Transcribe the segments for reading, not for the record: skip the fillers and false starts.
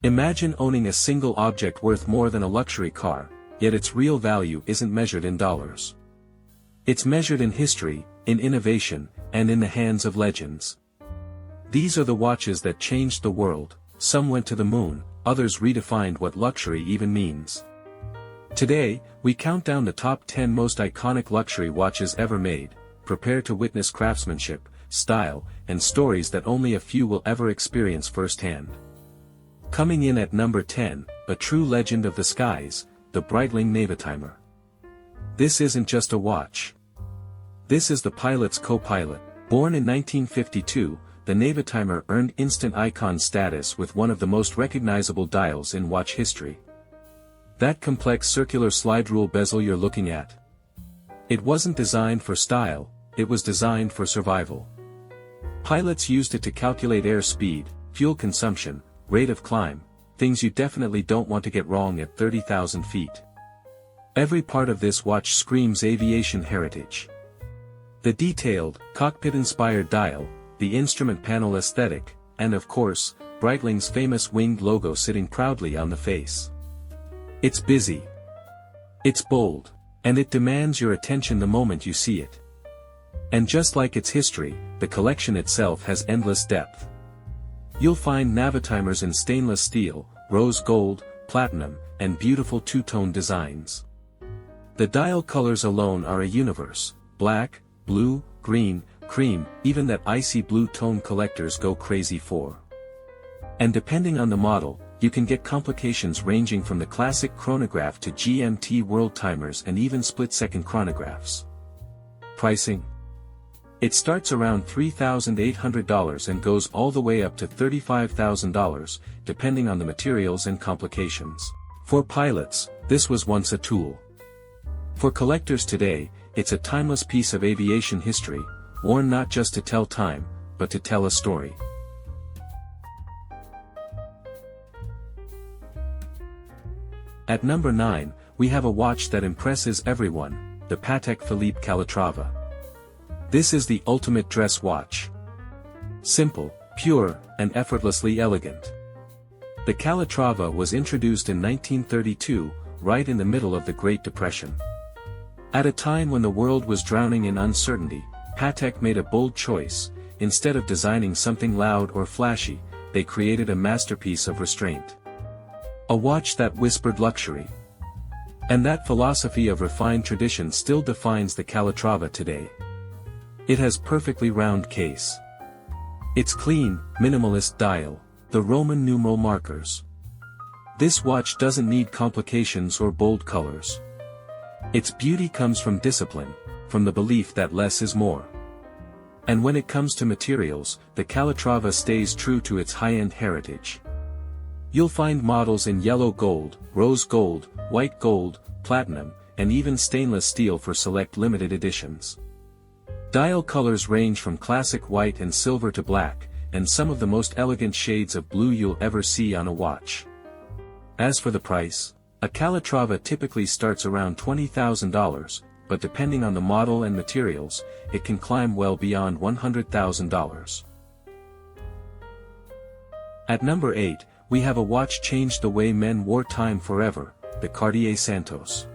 Imagine owning a single object worth more than a luxury car, yet its real value isn't measured in dollars. It's measured in history, in innovation, and in the hands of legends. These are the watches that changed the world. Some went to the moon, others redefined what luxury even means. Today, we count down the top 10 most iconic luxury watches ever made. Prepare to witness craftsmanship, style, and stories that only a few will ever experience firsthand. Coming in at number 10, a true legend of the skies, the Breitling Navitimer. This isn't just a watch. This is the pilot's co-pilot. Born in 1952, the Navitimer earned instant icon status with one of the most recognizable dials in watch history. That complex circular slide rule bezel you're looking at. It wasn't designed for style, it was designed for survival. Pilots used it to calculate air speed, fuel consumption, rate of climb, things you definitely don't want to get wrong at 30,000 feet. Every part of this watch screams aviation heritage. The detailed, cockpit-inspired dial, the instrument panel aesthetic, and of course, Breitling's famous winged logo sitting proudly on the face. It's busy. It's bold. And it demands your attention the moment you see it. And just like its history, the collection itself has endless depth. You'll find Navitimers in stainless steel, rose gold, platinum, and beautiful two-tone designs. The dial colors alone are a universe: black, blue, green, cream, even that icy blue tone collectors go crazy for. And depending on the model, you can get complications ranging from the classic chronograph to GMT world timers and even split-second chronographs. Pricing? It starts around $3,800 and goes all the way up to $35,000, depending on the materials and complications. For pilots, this was once a tool. For collectors today, it's a timeless piece of aviation history, worn not just to tell time, but to tell a story. At number 9, we have a watch that impresses everyone, the Patek Philippe Calatrava. This is the ultimate dress watch. Simple, pure, and effortlessly elegant. The Calatrava was introduced in 1932, right in the middle of the Great Depression. At a time when the world was drowning in uncertainty, Patek made a bold choice. Instead of designing something loud or flashy, they created a masterpiece of restraint. A watch that whispered luxury. And that philosophy of refined tradition still defines the Calatrava today. It has perfectly round case. Its clean, minimalist dial, the Roman numeral markers. This watch doesn't need complications or bold colors. Its beauty comes from discipline, from the belief that less is more. And when it comes to materials, the Calatrava stays true to its high-end heritage. You'll find models in yellow gold, rose gold, white gold, platinum, and even stainless steel for select limited editions. Dial colors range from classic white and silver to black, and some of the most elegant shades of blue you'll ever see on a watch. As for the price, a Calatrava typically starts around $20,000, but depending on the model and materials, it can climb well beyond $100,000. At number 8, we have a watch changed the way men wore time forever, the Cartier Santos.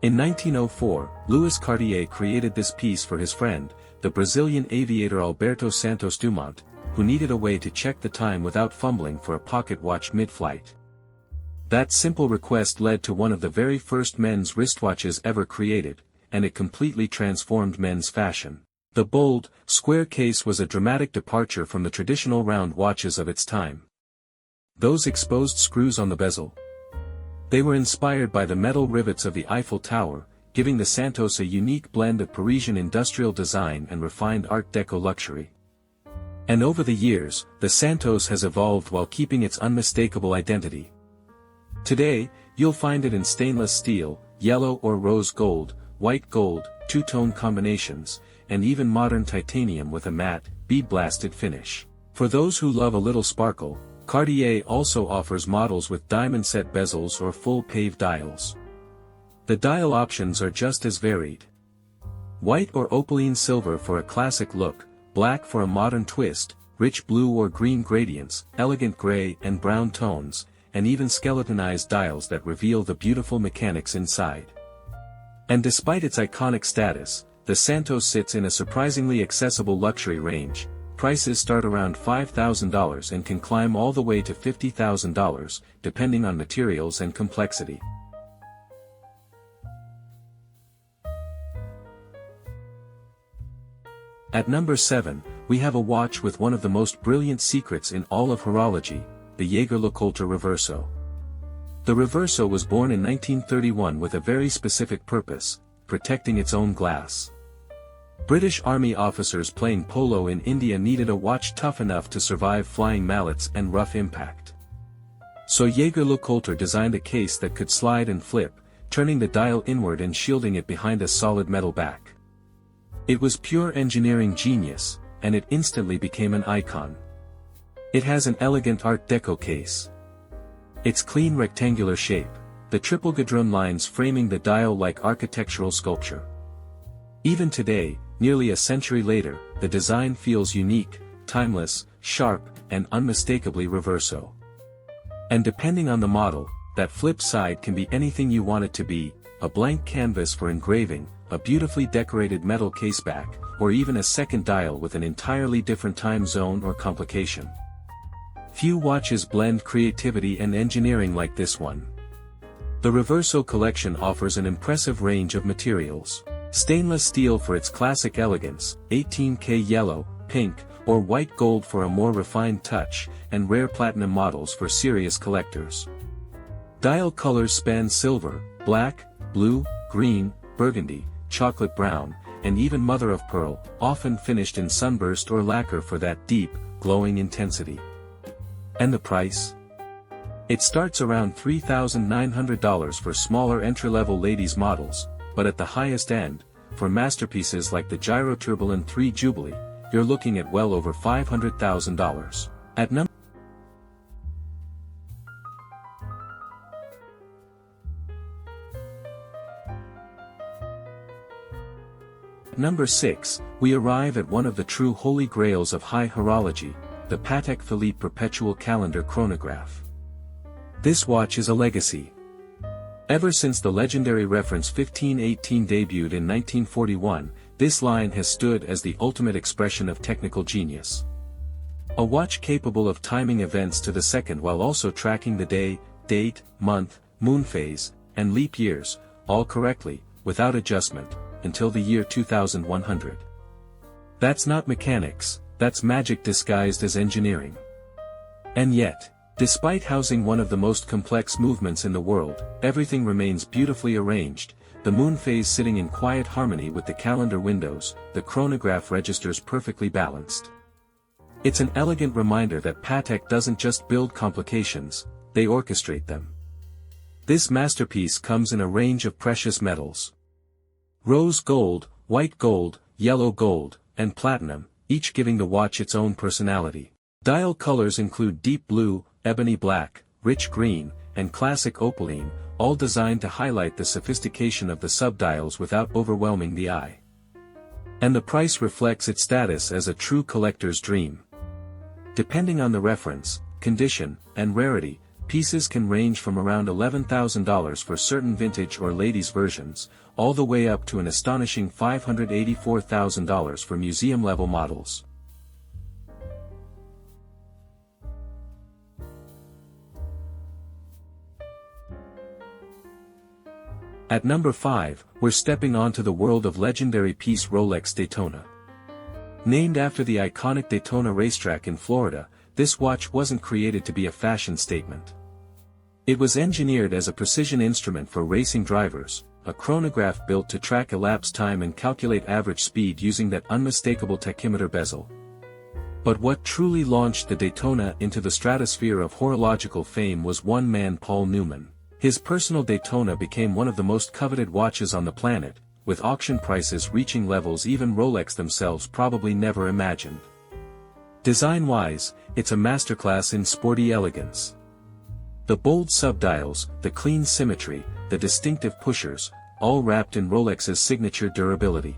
In 1904, Louis Cartier created this piece for his friend, the Brazilian aviator Alberto Santos Dumont, who needed a way to check the time without fumbling for a pocket watch mid-flight. That simple request led to one of the very first men's wristwatches ever created, and it completely transformed men's fashion. The bold, square case was a dramatic departure from the traditional round watches of its time. Those exposed screws on the bezel. They were inspired by the metal rivets of the Eiffel Tower, giving the Santos a unique blend of Parisian industrial design and refined Art Deco luxury. And over the years, the Santos has evolved while keeping its unmistakable identity. Today, you'll find it in stainless steel, yellow or rose gold, white gold, two-tone combinations, and even modern titanium with a matte, bead-blasted finish. For those who love a little sparkle, Cartier also offers models with diamond-set bezels or full pave dials. The dial options are just as varied. White or opaline silver for a classic look, black for a modern twist, rich blue or green gradients, elegant gray and brown tones, and even skeletonized dials that reveal the beautiful mechanics inside. And despite its iconic status, the Santos sits in a surprisingly accessible luxury range. Prices start around $5,000 and can climb all the way to $50,000, depending on materials and complexity. At number 7, we have a watch with one of the most brilliant secrets in all of horology, the Jaeger-LeCoultre Reverso. The Reverso was born in 1931 with a very specific purpose: protecting its own glass. British Army officers playing polo in India needed a watch tough enough to survive flying mallets and rough impact. So Jaeger-LeCoultre designed a case that could slide and flip, turning the dial inward and shielding it behind a solid metal back. It was pure engineering genius, and it instantly became an icon. It has an elegant Art Deco case. Its clean rectangular shape, the triple gadron lines framing the dial like architectural sculpture. Even today, nearly a century later, the design feels unique, timeless, sharp, and unmistakably Reverso. And depending on the model, that flip side can be anything you want it to be: a blank canvas for engraving, a beautifully decorated metal caseback, or even a second dial with an entirely different time zone or complication. Few watches blend creativity and engineering like this one. The Reverso collection offers an impressive range of materials. Stainless steel for its classic elegance, 18K yellow, pink, or white gold for a more refined touch, and rare platinum models for serious collectors. Dial colors span silver, black, blue, green, burgundy, chocolate brown, and even mother of pearl, often finished in sunburst or lacquer for that deep, glowing intensity. And the price? It starts around $3,900 for smaller entry-level ladies' models, but at the highest end, for masterpieces like the Gyro Turbulent 3 Jubilee, you're looking at well over $500,000. At number 6, we arrive at one of the true holy grails of high horology, the Patek Philippe Perpetual Calendar Chronograph. This watch is a legacy. Ever since the legendary reference 1518 debuted in 1941, this line has stood as the ultimate expression of technical genius. A watch capable of timing events to the second while also tracking the day, date, month, moon phase, and leap years, all correctly, without adjustment, until the year 2100. That's not mechanics, that's magic disguised as engineering. And yet, despite housing one of the most complex movements in the world, everything remains beautifully arranged, the moon phase sitting in quiet harmony with the calendar windows, the chronograph registers perfectly balanced. It's an elegant reminder that Patek doesn't just build complications, they orchestrate them. This masterpiece comes in a range of precious metals. Rose gold, white gold, yellow gold, and platinum, each giving the watch its own personality. Dial colors include deep blue, ebony black, rich green, and classic opaline, all designed to highlight the sophistication of the subdials without overwhelming the eye. And the price reflects its status as a true collector's dream. Depending on the reference, condition, and rarity, pieces can range from around $11,000 for certain vintage or ladies' versions, all the way up to an astonishing $584,000 for museum-level models. At number 5, we're stepping onto the world of legendary piece Rolex Daytona. Named after the iconic Daytona racetrack in Florida, this watch wasn't created to be a fashion statement. It was engineered as a precision instrument for racing drivers, a chronograph built to track elapsed time and calculate average speed using that unmistakable tachymeter bezel. But what truly launched the Daytona into the stratosphere of horological fame was one man, Paul Newman. His personal Daytona became one of the most coveted watches on the planet, with auction prices reaching levels even Rolex themselves probably never imagined. Design-wise, it's a masterclass in sporty elegance. The bold subdials, the clean symmetry, the distinctive pushers, all wrapped in Rolex's signature durability.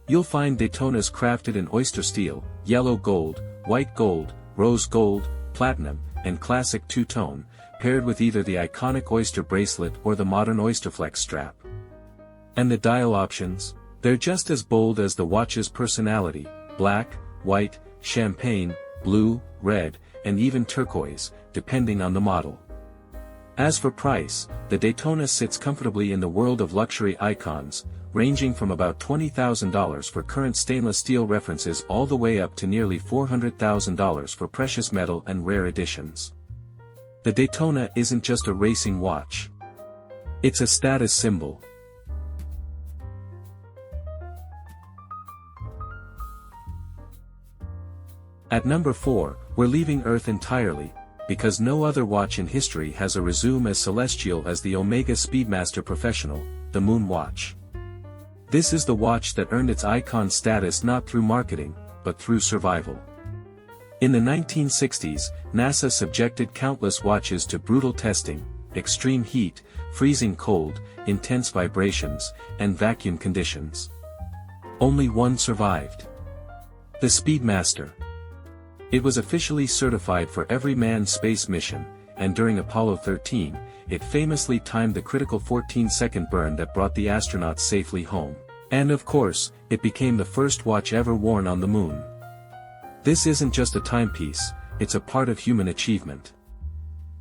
You'll find Daytonas crafted in oyster steel, yellow gold, white gold, rose gold, platinum, and classic two-tone, paired with either the iconic oyster bracelet or the modern Oysterflex strap. And the dial options? They're just as bold as the watch's personality: black, white, champagne, blue, red, and even turquoise, depending on the model. As for price, the Daytona sits comfortably in the world of luxury icons, ranging from about $20,000 for current stainless steel references all the way up to nearly $400,000 for precious metal and rare editions. The Daytona isn't just a racing watch. It's a status symbol. At number 4, we're leaving Earth entirely, because no other watch in history has a resume as celestial as the Omega Speedmaster Professional, the Moon Watch. This is the watch that earned its icon status not through marketing, but through survival. In the 1960s, NASA subjected countless watches to brutal testing: extreme heat, freezing cold, intense vibrations, and vacuum conditions. Only one survived. The Speedmaster. It was officially certified for every manned space mission, and during Apollo 13, it famously timed the critical 14-second burn that brought the astronauts safely home. And of course, it became the first watch ever worn on the moon. This isn't just a timepiece, it's a part of human achievement.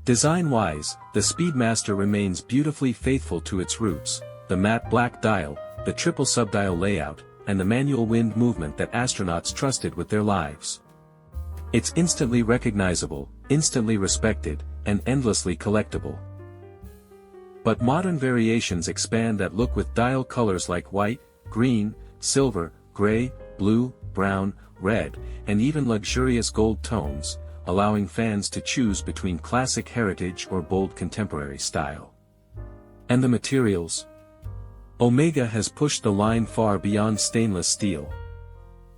Design-wise, the Speedmaster remains beautifully faithful to its roots: the matte black dial, the triple subdial layout, and the manual wind movement that astronauts trusted with their lives. It's instantly recognizable, instantly respected, and endlessly collectible. But modern variations expand that look with dial colors like white, green, silver, gray, blue, brown, red, and even luxurious gold tones, allowing fans to choose between classic heritage or bold contemporary style. And the materials? Omega has pushed the line far beyond stainless steel.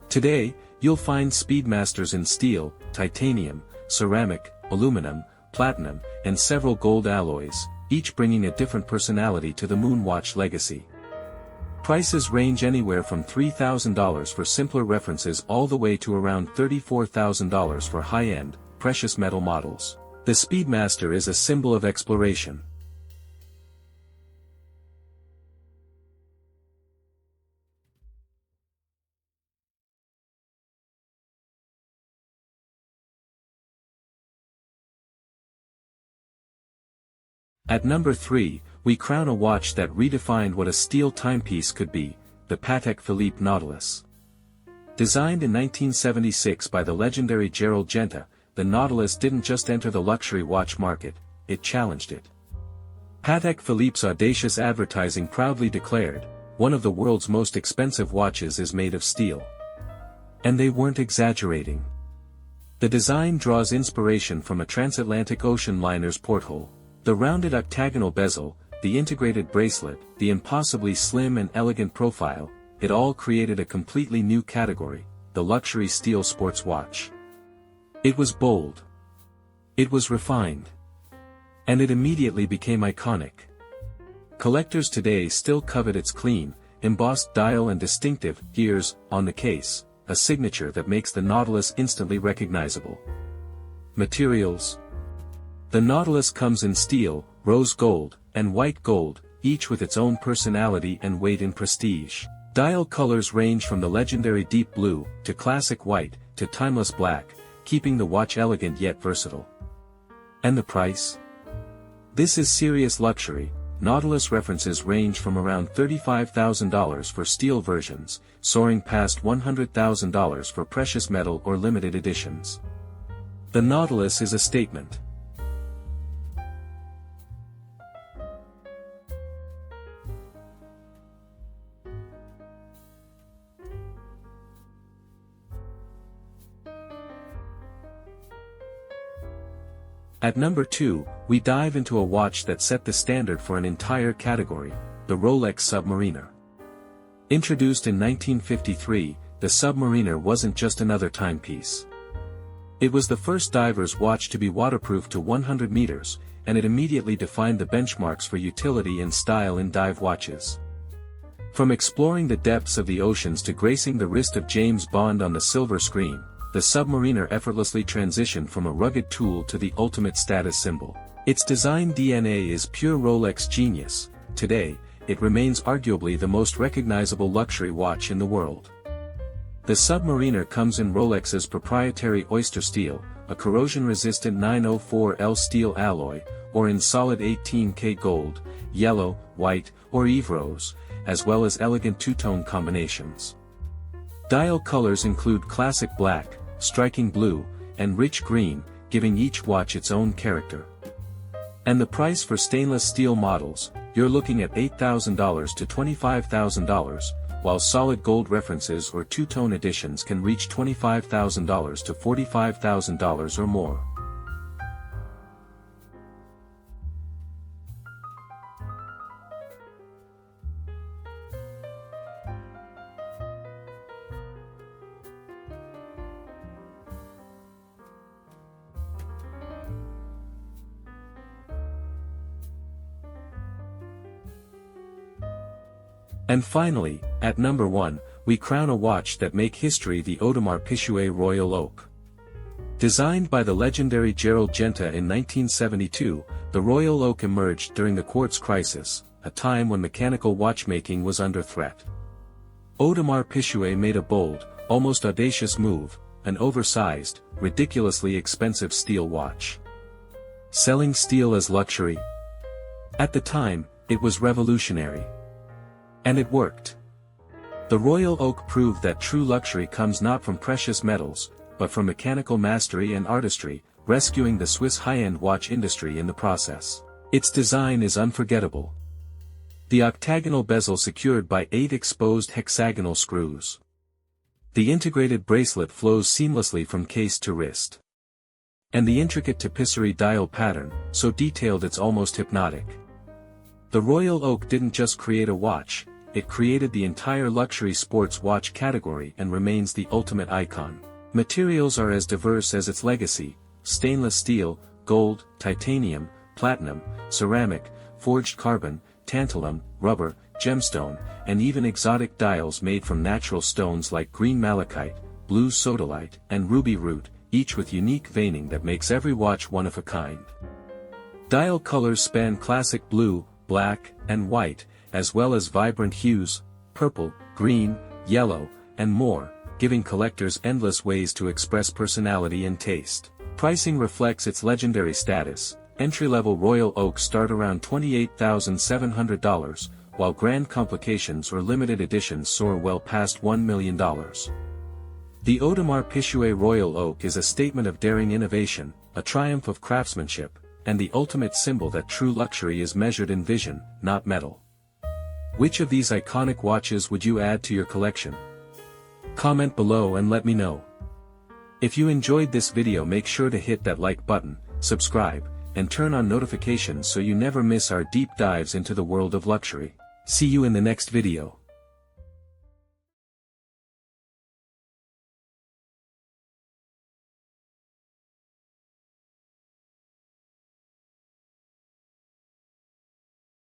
Today, you'll find Speedmasters in steel, titanium, ceramic, aluminum, platinum, and several gold alloys, each bringing a different personality to the Moonwatch legacy. Prices range anywhere from $3,000 for simpler references all the way to around $34,000 for high-end, precious metal models. The Speedmaster is a symbol of exploration. At number 3, we crown a watch that redefined what a steel timepiece could be: the Patek Philippe Nautilus. Designed in 1976 by the legendary Gerald Genta, the Nautilus didn't just enter the luxury watch market, it challenged it. Patek Philippe's audacious advertising proudly declared, "One of the world's most expensive watches is made of steel." And they weren't exaggerating. The design draws inspiration from a transatlantic ocean liner's porthole. The rounded octagonal bezel, the integrated bracelet, the impossibly slim and elegant profile, it all created a completely new category: the luxury steel sports watch. It was bold. It was refined. And it immediately became iconic. Collectors today still covet its clean, embossed dial and distinctive gears on the case, a signature that makes the Nautilus instantly recognizable. Materials. The Nautilus comes in steel, rose gold, and white gold, each with its own personality and weight in prestige. Dial colors range from the legendary deep blue, to classic white, to timeless black, keeping the watch elegant yet versatile. And the price? This is serious luxury. Nautilus references range from around $35,000 for steel versions, soaring past $100,000 for precious metal or limited editions. The Nautilus is a statement. At number 2, we dive into a watch that set the standard for an entire category: the Rolex Submariner. Introduced in 1953, the Submariner wasn't just another timepiece. It was the first diver's watch to be waterproof to 100 meters, and it immediately defined the benchmarks for utility and style in dive watches. From exploring the depths of the oceans to gracing the wrist of James Bond on the silver screen, the Submariner effortlessly transitioned from a rugged tool to the ultimate status symbol. Its design DNA is pure Rolex genius. Today, it remains arguably the most recognizable luxury watch in the world. The Submariner comes in Rolex's proprietary Oyster steel, a corrosion-resistant 904L steel alloy, or in solid 18K gold, yellow, white, or Eve rose, as well as elegant two-tone combinations. Dial colors include classic black, striking blue, and rich green, giving each watch its own character. And the price for stainless steel models, you're looking at $8,000 to $25,000, while solid gold references or two-tone editions can reach $25,000 to $45,000 or more. And finally, at number 1, we crown a watch that make history, the Audemars Piguet Royal Oak. Designed by the legendary Gerald Genta in 1972, the Royal Oak emerged during the quartz crisis, a time when mechanical watchmaking was under threat. Audemars Piguet made a bold, almost audacious move, an oversized, ridiculously expensive steel watch. Selling steel as luxury? At the time, it was revolutionary. And it worked. The Royal Oak proved that true luxury comes not from precious metals, but from mechanical mastery and artistry, rescuing the Swiss high-end watch industry in the process. Its design is unforgettable. The octagonal bezel secured by 8 exposed hexagonal screws. The integrated bracelet flows seamlessly from case to wrist. And the intricate tapisserie dial pattern, so detailed it's almost hypnotic. The Royal Oak didn't just create a watch, it created the entire luxury sports watch category and remains the ultimate icon. Materials are as diverse as its legacy: stainless steel, gold, titanium, platinum, ceramic, forged carbon, tantalum, rubber, gemstone, and even exotic dials made from natural stones like green malachite, blue sodalite, and ruby root, each with unique veining that makes every watch one of a kind. Dial colors span classic blue, black, and white, as well as vibrant hues, purple, green, yellow, and more, giving collectors endless ways to express personality and taste. Pricing reflects its legendary status. Entry-level Royal Oaks start around $28,700, while grand complications or limited editions soar well past $1 million. The Audemars Piguet Royal Oak is a statement of daring innovation, a triumph of craftsmanship, and the ultimate symbol that true luxury is measured in vision, not metal. Which of these iconic watches would you add to your collection? Comment below and let me know. If you enjoyed this video, make sure to hit that like button, subscribe, and turn on notifications so you never miss our deep dives into the world of luxury. See you in the next video.